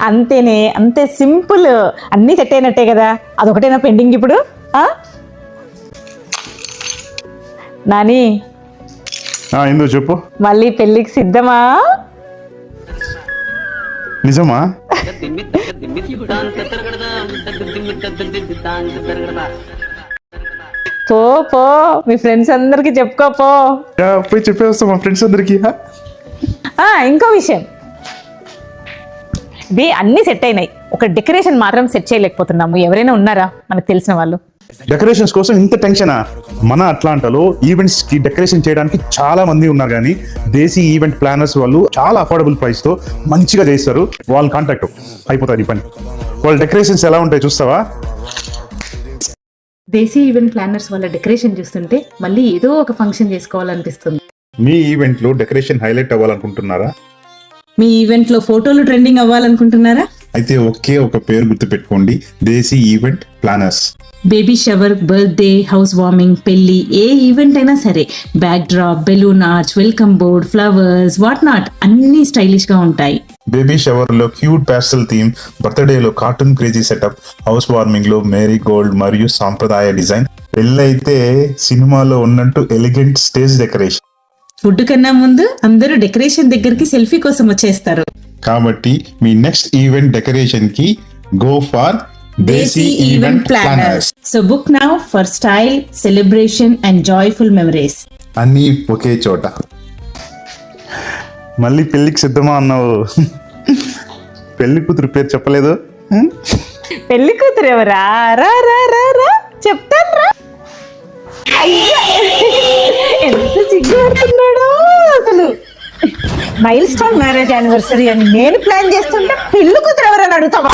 అంతేనే, అంతే సింపుల్. అన్నీ సెట్ అయినట్టే కదా, అదొకటేనా పెండింగ్ ఇప్పుడు? నాని ఎందుకు చెప్పు. మళ్ళీ పెళ్ళికి సిద్ధమా? నిజమా? పో పో, మీ ఫ్రెండ్స్ అందరికి చెప్పుకోపో. పోయి చెప్పేస్తా మా ఫ్రెండ్స్ అందరికి. ఇంకో విషయం, ఇది అన్నీ సెట్ అయినాయి, ఒక డెకరేషన్ మాత్రం సెట్ చేయలేకపోతున్నాము. ఎవరైనా ఉన్నారా మనకు తెలిసిన వాళ్ళు? డెకరేషన్స్ కోసం ఇంత టెన్షనా? మన అట్లాంటాలో ఈవెంట్స్ కి డెకరేషన్ చేయడానికి చాలా మంది ఉన్నారు, కానీ దేశీ ఈవెంట్ ప్లానర్స్ వాళ్ళు చాలా అఫోర్డబుల్ ప్రైస్ తో మంచిగా చేస్తారు. వాళ్ళ కాంటాక్ట్ అయిపోతుంది ఈ పని. వాళ్ళ డెకరేషన్స్ ఎలా ఉంటాయి చూస్తావా? దేశీ ఈవెంట్ ప్లానర్స్ వాళ్ళ డెకరేషన్ చూస్తుంటే మళ్ళీ ఏదో ఒక ఫంక్షన్ చేసుకోవాలనిపిస్తుంది. మీ ఈవెంట్ లో డెకరేషన్ హైలైట్ అవ్వాలనుకుంటున్నారా? మీ ఈవెంట్ లో ఫోటోలు ట్రెండింగ్ అవ్వాలనుకుంటున్నారా? అయితే ఒకే ఒక పేరు గుర్తుపెట్టుకోండి, Desi event planners. Baby shower, birthday, house warming, పెళ్లి, ఏ ఈవెంట్ అయినా సరే, backdrop, balloon arch, welcome board, flowers, what not అన్ని స్టైలిష్ గా ఉంటాయి. బేబీ షవర్ లో క్యూట్ ప్యాస్టల్ థీమ్, బర్త్డే లో cartoon crazy setup, house warming లో మేరీ గోల్డ్ మరియు సాంప్రదాయ డిజైన్, పెళ్ళైతే సినిమాలో ఉన్నట్టు ఎలిగెంట్ స్టేజ్ డెకరేషన్. ఫుడ్ కన్నా ముందు అందరూ డెకరేషన్ దగ్గరికి సెల్ఫీ కోసం వచ్చేస్తారు. కాబట్టి మీ నెక్స్ట్ ఈవెంట్ డెకరేషన్ కి go for desi event planners. So book now for style, celebration and joyful memories. అన్నీ ఒకే చోట. మళ్ళీ పెళ్ళికి సిద్ధమా అన్నావు, పెళ్లి కూతురు పేరు చెప్పలేదు. పెళ్లి కూతురు ఎవరా? రా రా రా రా చెప్తాను రా. ఎంత సిగ్గుపడుతున్నాడో అసలు. మైల్ స్టోన్ మ్యారేజ్ యానివర్సరీ అని నేను ప్లాన్ చేస్తుంటే పెళ్లి కూతురు ఎవరని అడుగుతావా?